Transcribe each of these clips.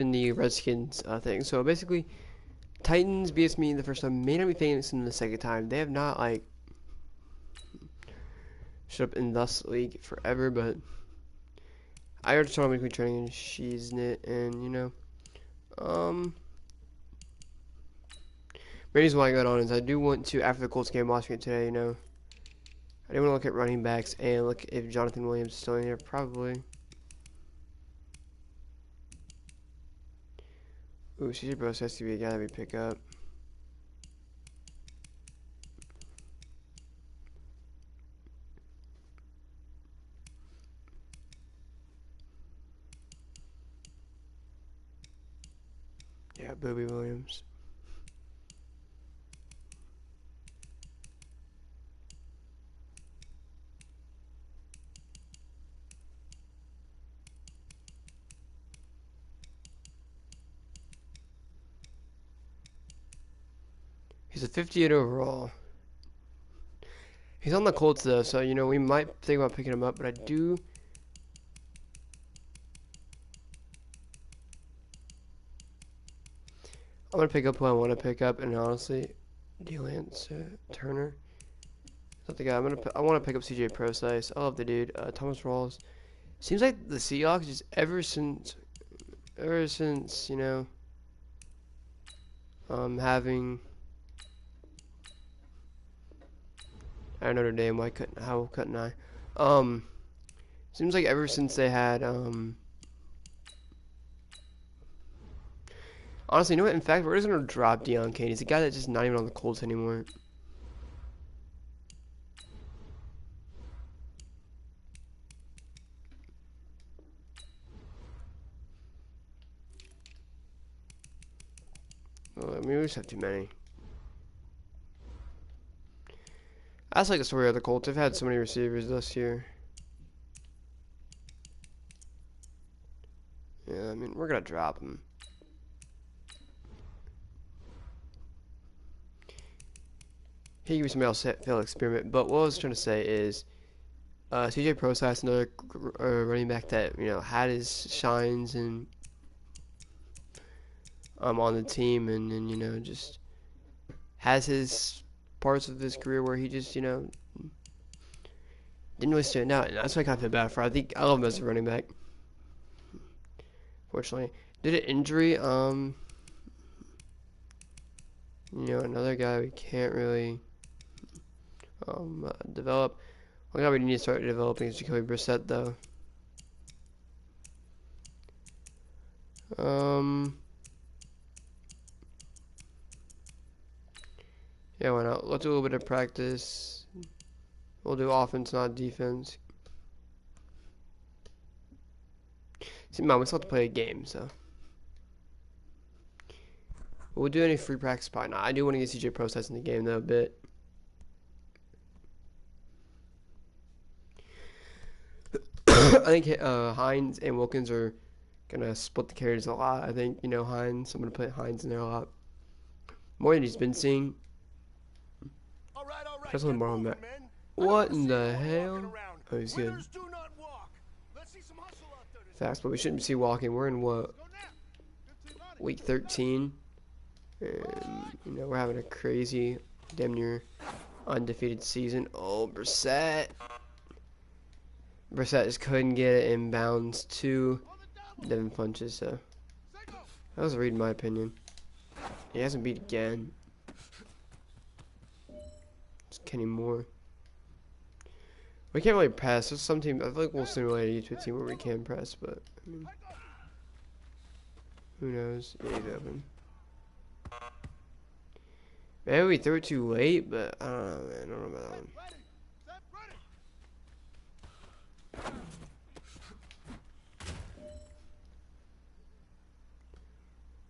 in the Redskins thing. So basically, Titans beats me the first time, may not be facing the second time. They have not like shut up in this league forever, but I already saw him training and she's it, and main reason why I got on is I do want to, after the Colts game, watching it today. I do want to look at running backs and look if Jonathan Williams is still in here, probably. Ooh, CJ Bros has to be a guy that we pick up. Yeah, Booby Williams. He's a 58 overall. He's on the Colts though, so we might think about picking him up, but I'm gonna pick up who I want to pick up, and honestly, Delance Turner. That's the guy I want to pick up. CJ Procise. I love the dude. Thomas Rawls. Seems like the Seahawks just ever since having Notre Dame. How couldn't I? Seems like ever since they had honestly, you know what? In fact, we're just gonna drop Deion Kane. He's a guy that's just not even on the Colts anymore. Well, I mean, we just have too many. That's like the story of the Colts. They've had so many receivers this year. Yeah, I mean, we're gonna drop him. He can be somebody else failed experiment. But what I was trying to say is, CJ Procise, another running back that had his shines and on the team, and then just has his parts of his career where he just didn't really stand out, and that's what I kind of feel bad for. I think I love him as a running back. Fortunately, did an injury. Another guy we can't really develop. One guy we need to start developing is Jacoby Brissett, though. Yeah, why not? Let's do a little bit of practice. We'll do offense, not defense. See, Mom, we still have to play a game, so. We'll do any free practice, probably not. I do want to get CJ Procise in the game, though, a bit. I think Hines and Wilkins are going to split the carries a lot. I think, Hines, I'm going to put Hines in there a lot. More than he's been seeing. Especially more on that. What in the hell? Oh, he's good. Fast, but we shouldn't see walking. We're in what? Week 13. And, we're having a crazy, damn near undefeated season. Oh, Brissett. Brissett just couldn't get it inbounds to Devin Funches, so that was a read in my opinion. He hasn't beat again. It's Kenny Moore. We can't really press. There's some team. I feel like we'll simulate it to a team where we can press, but I mean, who knows? Yeah, he's open. Maybe we threw it too late, but I don't know, man. I don't know about that one.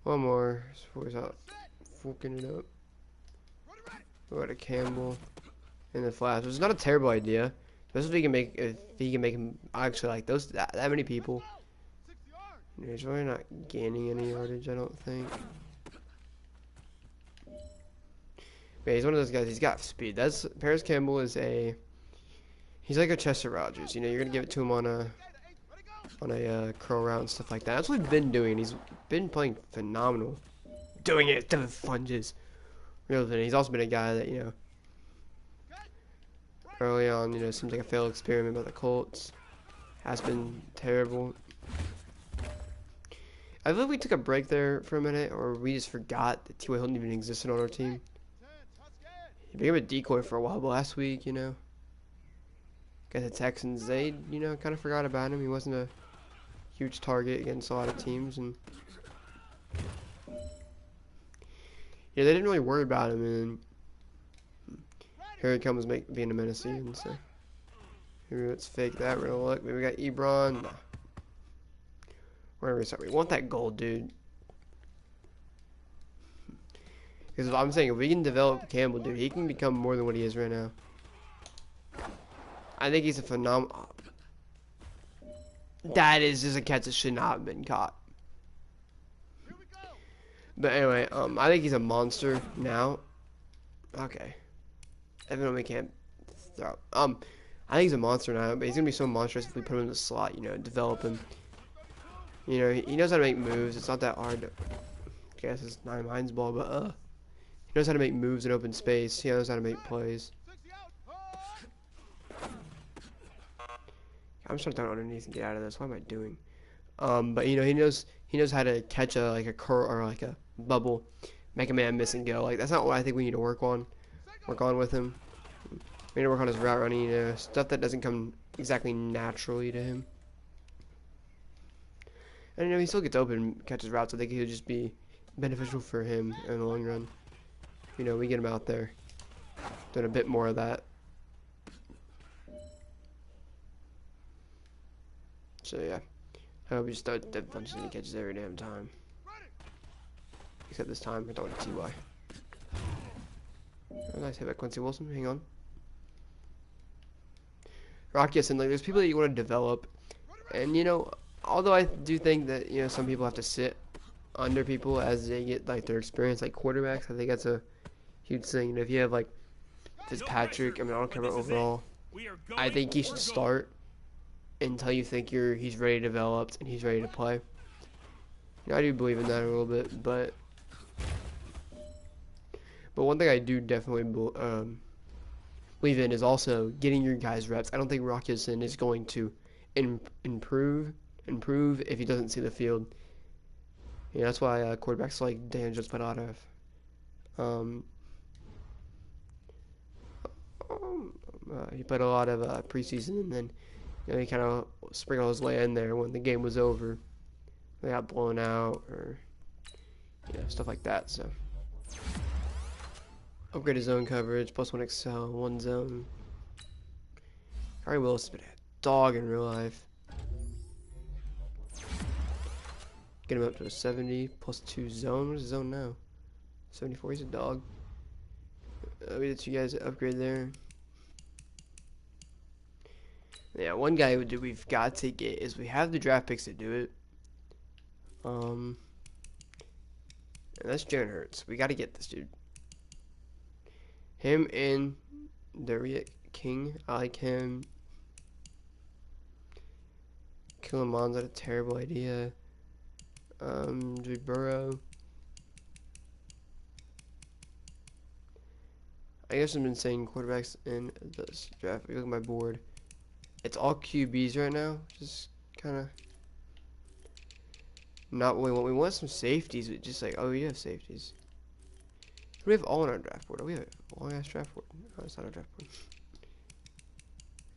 One more. Where's out? Forking it up. Go to Campbell in the flash. It's not a terrible idea. Especially if he can make him actually like those that many people. He's really not gaining any yardage, I don't think. Yeah, he's one of those guys. He's got speed. Paris Campbell is he's like a Chester Rogers. You're gonna give it to him on a on a curl route and stuff like that. That's what he's been doing. He's been playing phenomenal. Doing it to the funges. Real thing. He's also been a guy that, you know, early on, you know, seems like a failed experiment by the Colts. Has been terrible. I feel like we took a break there for a minute, or we just forgot that T.Y. Hilton even existed on our team. He became a decoy for a while, but last week, you know, against the Texans, they, you know, kind of forgot about him. He wasn't a huge target against a lot of teams, and yeah, they didn't really worry about him. And here he comes, being a menace again. So maybe let's fake that. We're gonna look. Maybe we got Ebron. Nah. We're gonna restart. We want that goal, dude. Because I'm saying, if we can develop Campbell, dude, he can become more than what he is right now. I think he's a phenomenal. That is just a catch that should not have been caught. But anyway, I think he's a monster now. Okay. Even though we can't throw. I think he's a monster now, but he's gonna be so monstrous if we put him in the slot, you know, develop him. You know, he knows how to make moves. It's not that hard to, I guess it's not Hines ball, but he knows how to make moves in open space. He knows how to make plays. I'm just trying to throw it underneath and get out of this. What am I doing? But you know, he knows how to catch like a curl or like a bubble, make a man miss and go. Like, that's not what I think we need to work on with him. We need to work on his route running, you know, stuff that doesn't come exactly naturally to him. And you know, he still gets open and catches routes. I think he would just be beneficial for him in the long run. You know, we get him out there doing a bit more of that. So yeah, I hope he just starts dead punches and he catches every damn time. Except this time, I don't want T.Y. Oh, nice hit by Quincy Wilson. Hang on. Rock, yes, and like, there's people that you want to develop, and you know, although I do think that, you know, some people have to sit under people as they get like their experience, like quarterbacks. I think that's a huge thing. You know, if you have like Fitzpatrick, I mean, I don't care about overall. I think he should start until you think he's ready developed and he's ready to play. You know, I do believe in that a little bit, but one thing I do definitely believe in is also getting your guys reps. I don't think Rock Hudson is going to improve if he doesn't see the field. You know, that's why quarterbacks like Dan just put out of. He played a lot of preseason, and then, you know, he kind of sprinkled his way in there when the game was over. They got blown out, or, you know, stuff like that. So upgrade his zone coverage, +1 excel, 1 zone. Harry Willis has been a dog in real life. Get him up to a 70, +2 zone. What is zone now? 74, he's a dog. We did you guys upgrade there. Yeah, one guy we've got to get is we have the draft picks to do it. And that's Jalen Hurts. We got to get this dude. Him and Derrick King. I like him. Killamon's not a terrible idea. Joey Burrow. I guess I've been saying quarterbacks in this draft. If you look at my board, it's all QBs right now, which is kind of not what we want. We want some safeties, but just like, oh, we have safeties. We have all on our draft board. Oh, we have a long ass draft board. Oh, it's not our draft board.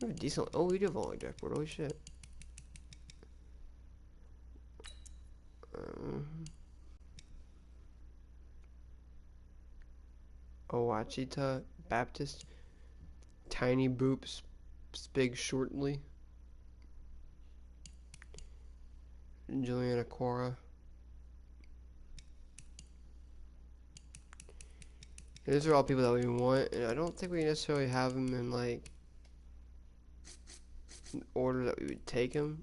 We have a decent. Oh, we do have a long draft board. Holy shit. Owachita Baptist. Tiny Boops. Big Shortly. Juliana Cora. These are all people that we want, and I don't think we necessarily have them in like an order that we would take them.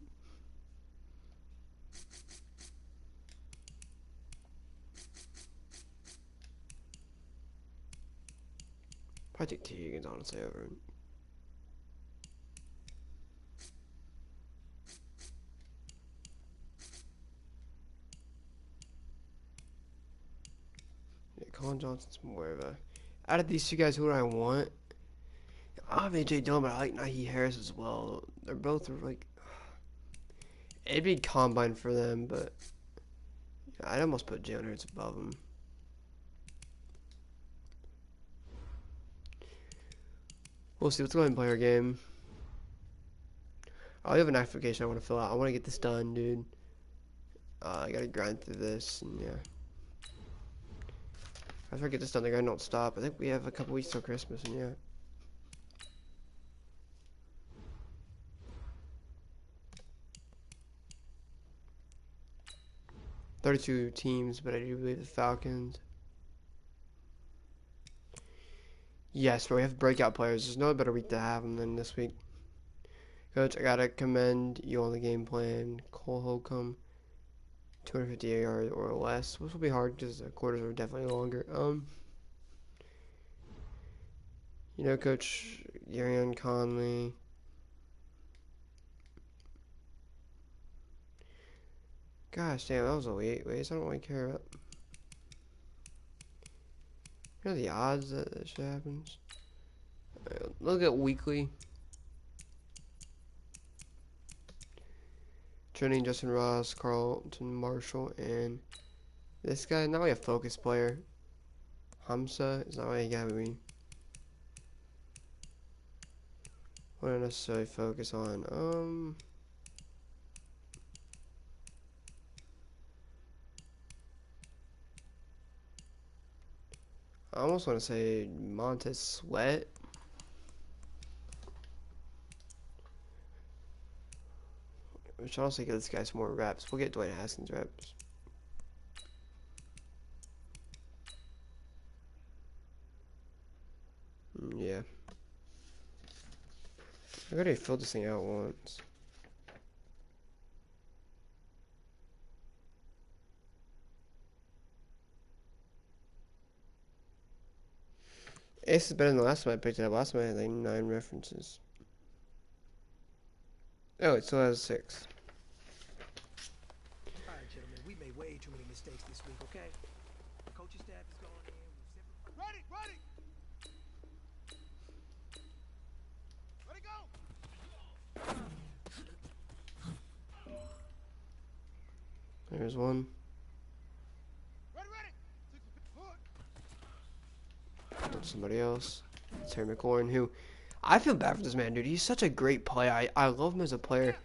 Probably take T. Higgins, honestly, over. Colin Johnson's more of a. Out of these two guys, who do I want? I have AJ Dillon, but I like Najee Harris as well. They're both like. It'd be combine for them, but I'd almost put Jalen Hurts above him. We'll see. Let's go ahead and play our game. I have an application I want to fill out. I want to get this done, dude. I gotta grind through this, and yeah. After I get this done, the grind don't stop. I think we have a couple weeks till Christmas, and yeah. $32 teams, but I do believe the Falcons. Yes, but we have breakout players. There's no better week to have them than this week. Coach, I gotta commend you on the game plan. Cole Holcomb, 250 yards or less, which will be hard because the quarters are definitely longer. You know, Coach Garion Conley. Gosh damn, that was a late waste. I don't really care about. You know the odds that this shit happens? Look at weekly. Trending Justin Ross, Carlton Marshall, and this guy. Not really a focus player. Hamza is not really a guy we want to necessarily focus on. I almost want to say Montez Sweat. Which honestly give this guy some more reps. We'll get Dwayne Haskins reps. Yeah. I already filled this thing out once. Ace is better than the last time I picked it up. Last time I had like 9 references. Oh, it still has 6. Alright, gentlemen, we made way too many mistakes this week, okay? The coaching staff is going in. Ready! Ready, go! There's one. Somebody else. Terry McLaurin, who I feel bad for this man, dude. He's such a great player. I love him as a player.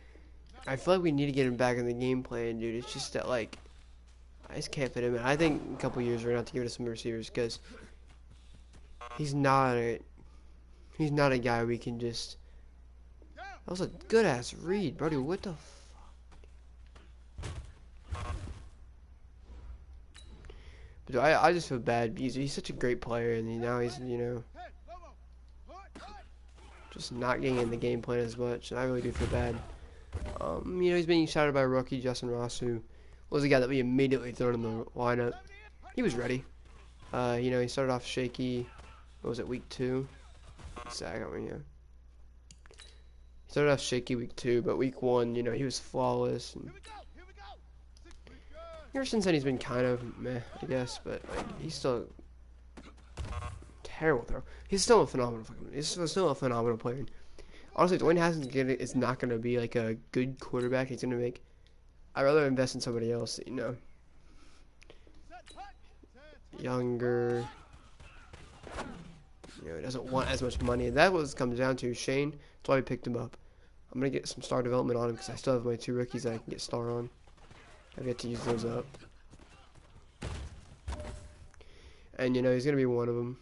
I feel like we need to get him back in the game plan, dude. It's just that, like, I just can't fit him in. I think in a couple years we're gonna have to give it to some receivers because he's not a guy we can just. That was a good ass read, buddy. What the fuck? But I just feel bad because he's such a great player, and now he's, you know, just not getting in the game plan as much, and I really do feel bad. You know, he's being shouted by rookie Justin Ross, who was a guy that we immediately threw in the lineup. He was ready. You know, he started off shaky. What was it, week 2? He started off shaky week 2, but week 1, you know, he was flawless. And ever since then, he's been kind of meh, I guess, but like he's still terrible throw. He's still a phenomenal player. Honestly, Dwayne Haskins is not gonna be like a good quarterback. He's gonna make. I'd rather invest in somebody else, you know, younger. You know, he doesn't want as much money. That was comes down to Shane. That's why we picked him up. I'm gonna get some star development on him because I still have my 2 rookies that I can get star on. I've yet to use those up. And, you know, he's going to be one of them.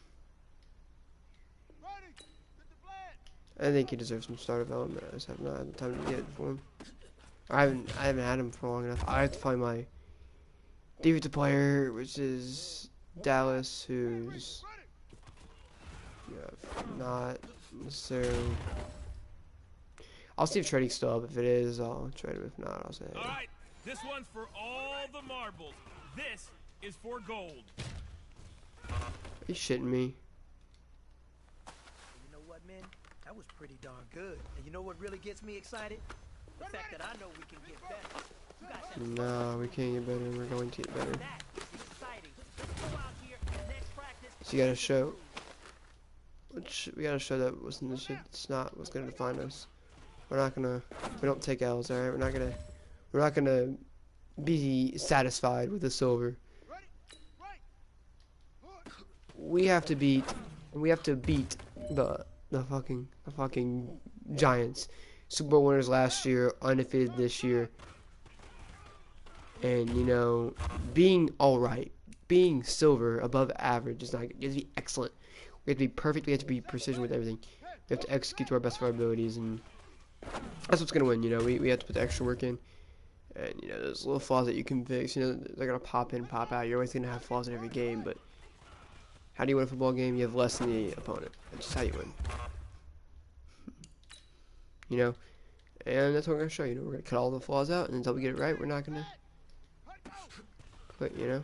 I think he deserves some star development. I just have not had the time to get it for him. I haven't had him for long enough. I have to find my defensive player, which is Dallas, who's not necessarily. I'll see if trading's still up. If it is, I'll trade him. If not, I'll say. All right. This one's for all the marbles. This is for gold. Are you shitting me? You know what, man? That was pretty darn good. And you know what really gets me excited? The fact that I know we can get better. You guys have No, we can't get better. We're going to get better. that is exciting. Let's go out here and next So you gotta show, we gotta show that wasn't the shit. It's not what's gonna define us. We're not gonna. We don't take L's. All right. We're not gonna. We're not gonna be satisfied with the silver. We have to beat. We have to beat the fucking Giants. Super Bowl winners last year, undefeated this year. And you know, being all right, being silver above average is not. You have to be excellent. We have to be perfect. We have to be precision with everything. We have to execute to our best of our abilities, and that's what's gonna win. You know, we have to put the extra work in. And you know, there's little flaws that you can fix. You know, they're gonna pop in, pop out. You're always gonna have flaws in every game, but how do you win a football game? You have less than the opponent. That's just how you win. You know, and that's what we're gonna show. You know, we're gonna cut all the flaws out, and until we get it right, we're not gonna. But you know,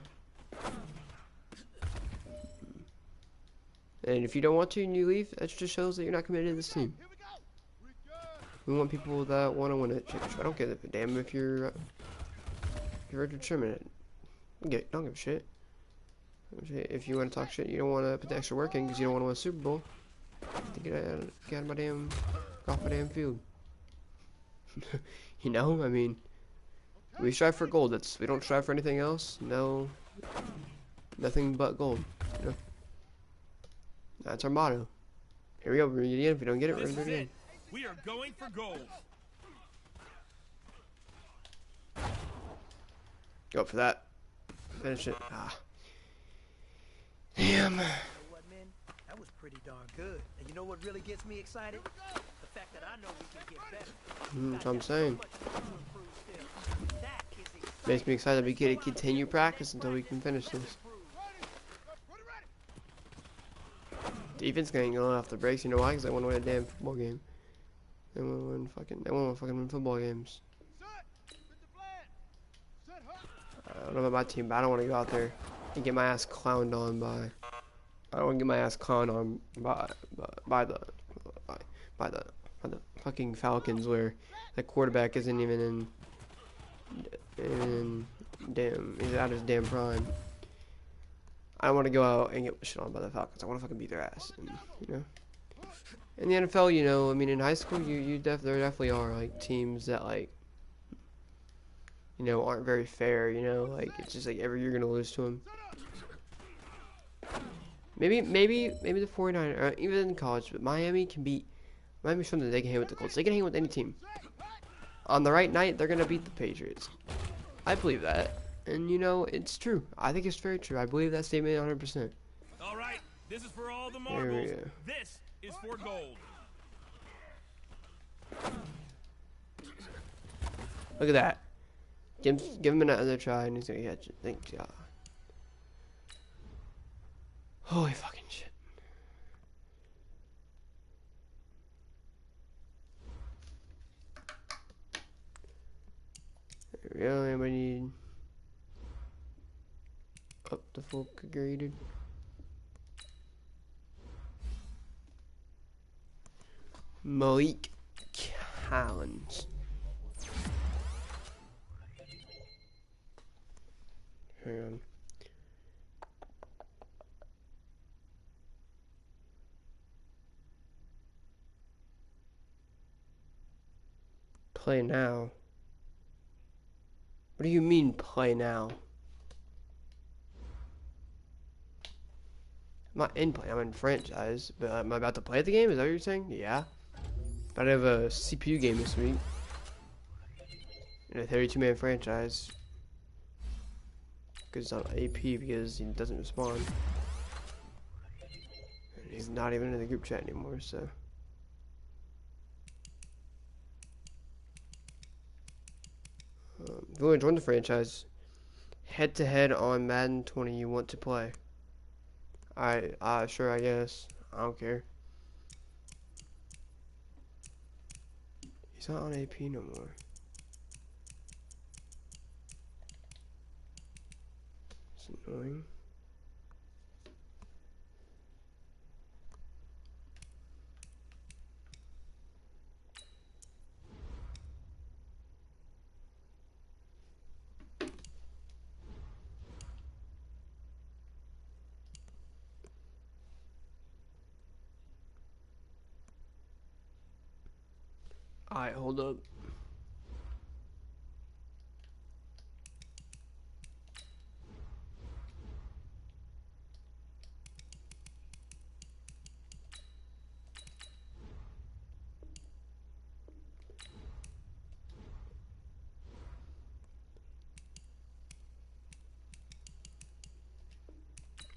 and if you don't want to and you leave, that just shows that you're not committed to this team. We want people that want to win it. I don't give a damn if you're determined. Don't give a shit. If you want to talk shit, you don't want to put the extra work in because you don't want to win a Super Bowl. Get out of my damn, off my damn field. You know, I mean, we strive for gold. We don't strive for anything else. No, nothing but gold. You know, that's our motto. Here we go. We're gonna get it again. If we don't get it, we're gonna do it again. We are going for gold. Go for that. Finish it. Ah. Damn. You know what, man? That was pretty darn good. And you know what really gets me excited? The fact that I know we can get better. That's what I'm saying. So much to improve still. That is exciting. Makes me excited that we get to continue practice until we can finish this. Defense ain't going off the brakes. You know why? Because they want to win a damn football game. They want to fucking win football games. I don't know about my team, but I don't want to go out there and get my ass clowned on by. I don't want to get my ass clowned on by the fucking Falcons, where the quarterback isn't even in damn, he's out of his damn prime. I don't want to go out and get shit on by the Falcons. I want to fucking beat their ass, and, you know. In the NFL, you know, I mean, in high school, there definitely are like teams that like, you know, aren't very fair. You know, like it's just like every year you're gonna lose to them. Maybe the 49ers, even in college, but Miami's shown that they can hang with the Colts. They can hang with any team. On the right night, they're gonna beat the Patriots. I believe that, and you know, it's true. I think it's very true. I believe that statement 100%. All right, this is for all the There we marbles. go. This is for gold. Look at that. Give him another try, and he's gonna catch it. Thank God. Holy fucking shit. There we go. Anybody need up the full graded? Malik Collins. Hang on. Play now. What do you mean play now? I'm not in play, I'm in franchise. But am I about to play the game? Is that what you're saying? Yeah. But I have a CPU game this week. In a 32-man franchise. Because it's on AP because he doesn't respond. And he's not even in the group chat anymore, so. If you want to join the franchise, head to head on Madden 20 you want to play. Sure, I guess. I don't care. He's not on AP no more. It's annoying. Alright, hold up.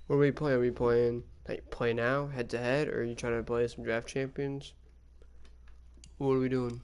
What are we playing? Are we playing like play now, head to head, or are you trying to play some draft champions? What are we doing?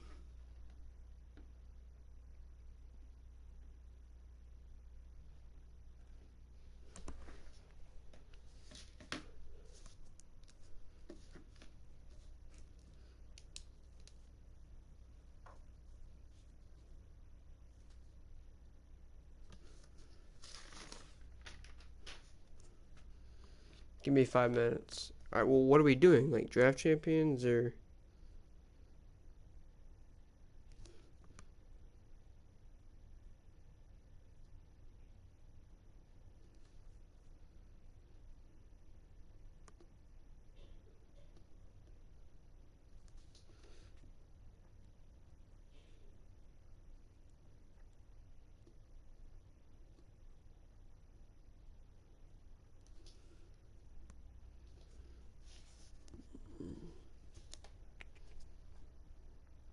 Give me 5 minutes. Alright, well, what are we doing? Like draft champions or?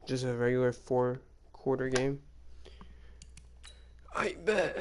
Just a regular 4-quarter game? I bet.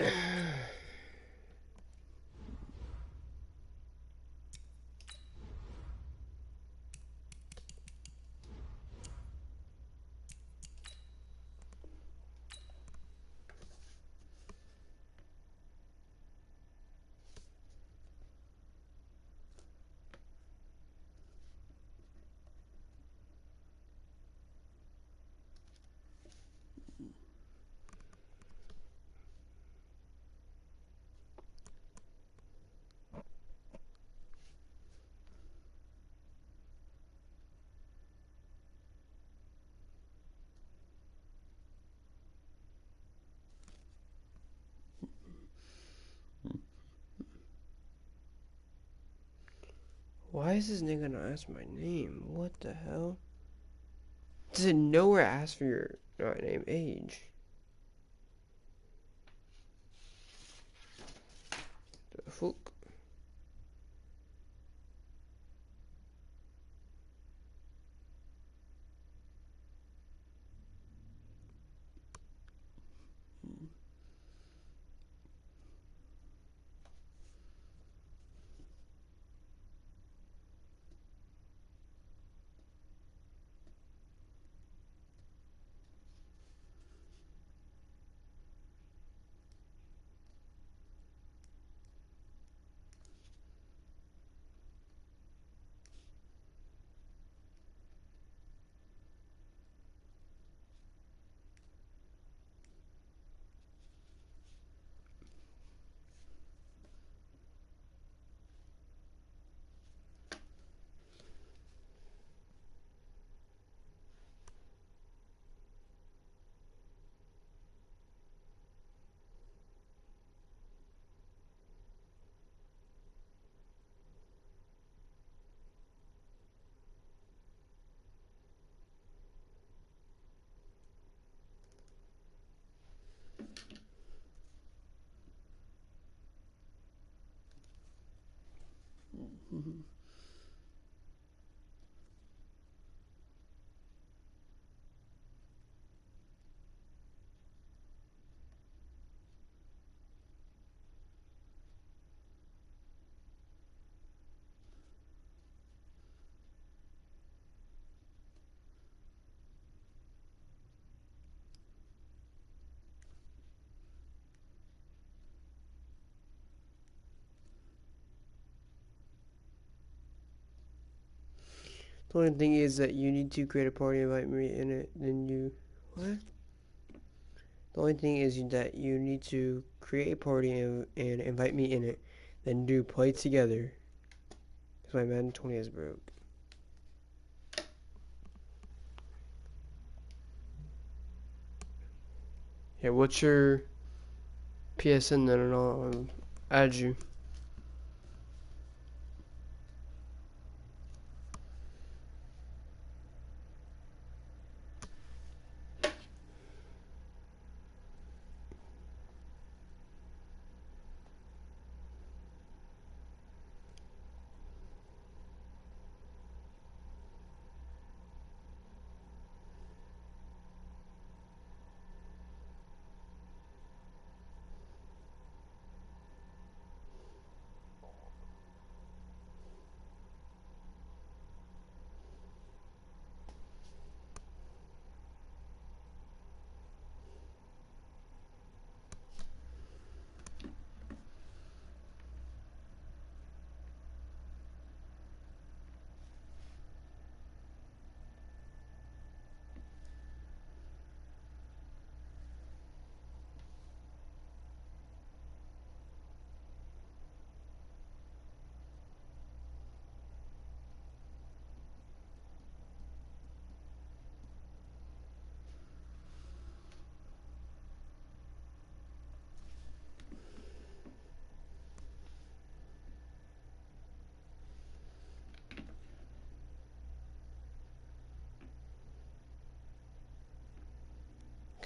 Why is this nigga not ask my name? What the hell? Does it nowhere ask for your name, age? The fuck? The only thing is that you need to create a party, invite me in it, then you... What? The only thing is that you need to create a party and invite me in it, then do play together. Because my Madden 20 is broke. Yeah, what's your PSN then and I'll add you.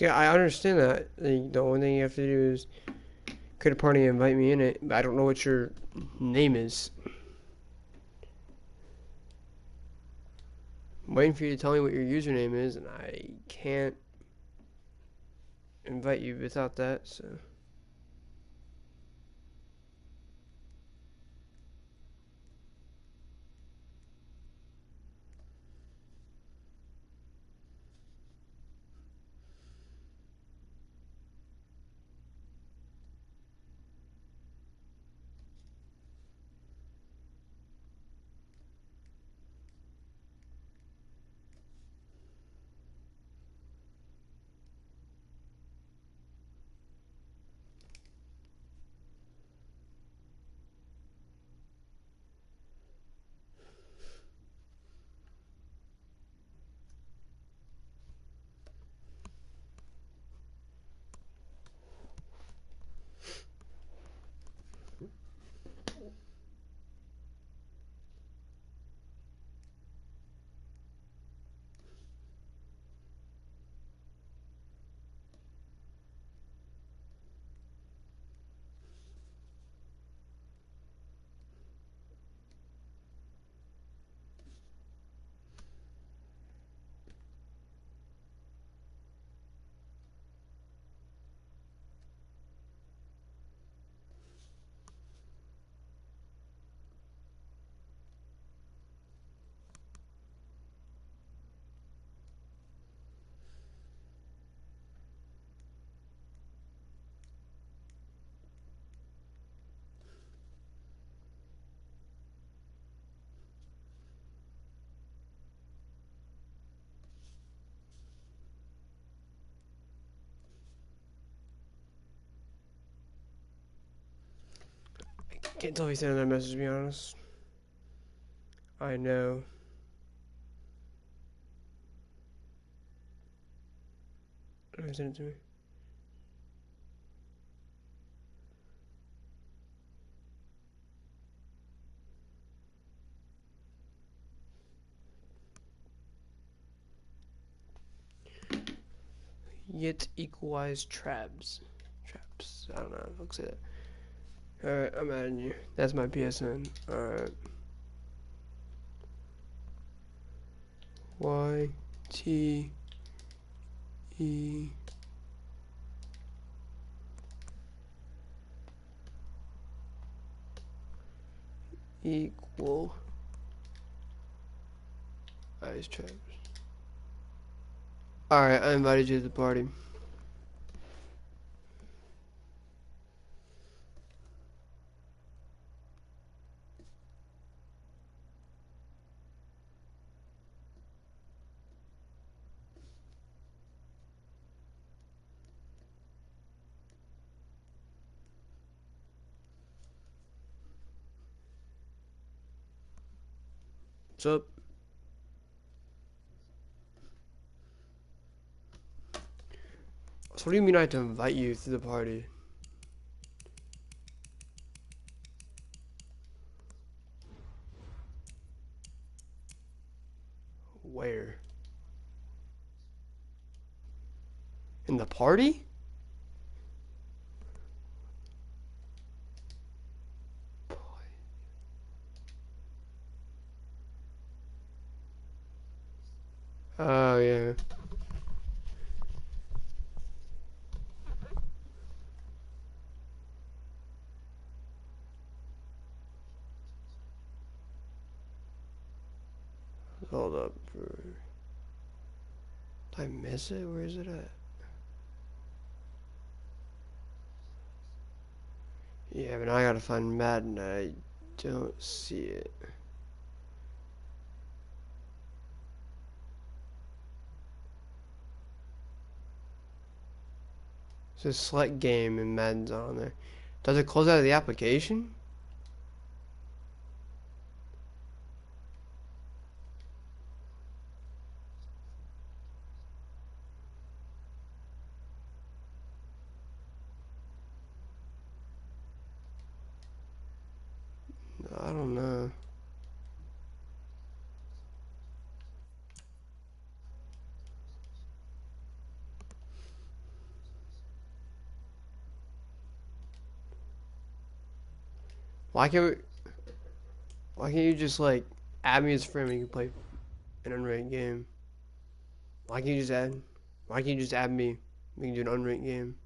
Okay, I understand that. The only thing you have to do is create a party and invite me in it. But I don't know what your name is. I'm waiting for you to tell me what your username is, and I can't invite you without that, so. Can't tell if he sent that message, to be honest. I know. He sent it to me. Yet equalize traps. Traps. I don't know if I'll say that. Alright, I'm adding you. That's my PSN. Alright. Y T E equal ice traps. Alright, I invited you to the party. What's up? So what do you mean I have to invite you to the party? Where? In the party? Oh yeah. Hold up. Did I miss it? Where is it at? Yeah, but now I gotta find Madden. I don't see it. It says select game and Madden's on there. Does it close out of the application? I don't know. Why can't we, why can't you just like add me as a friend and you can play an unranked game? Why can't you just add? Why can't you just add me? We can do an unranked game.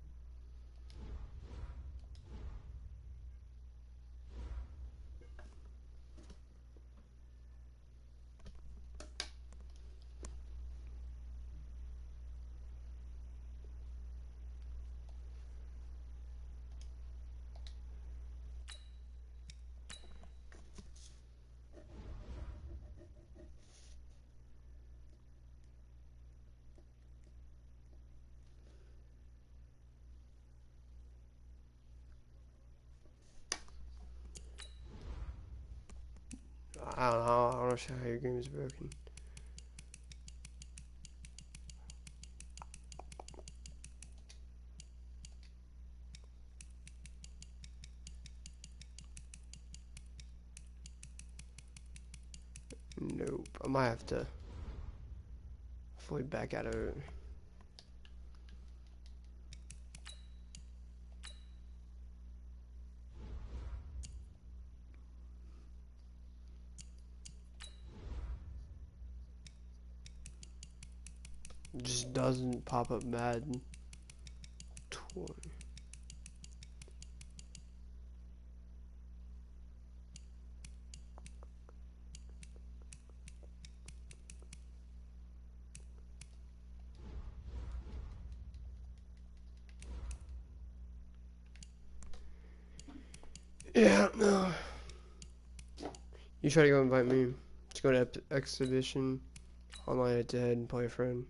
I don't know. I don't know how your game is broken. Nope. I might have to fully back out of it. It just doesn't pop up Madden 20. Yeah, no. You try to go invite me. Let's go to Exhibition, online head to head, and play a friend.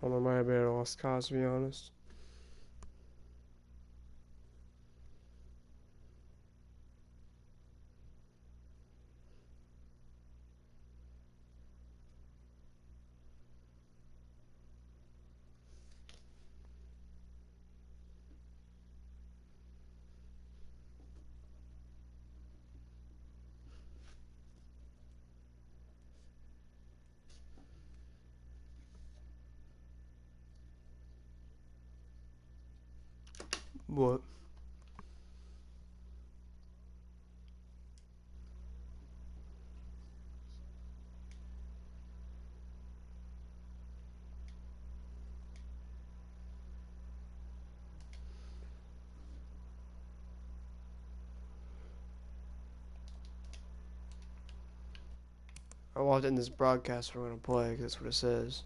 I don't know, might have been a lost cause, to be honest. What? I walked in this broadcast we're gonna play, 'cause that's what it says.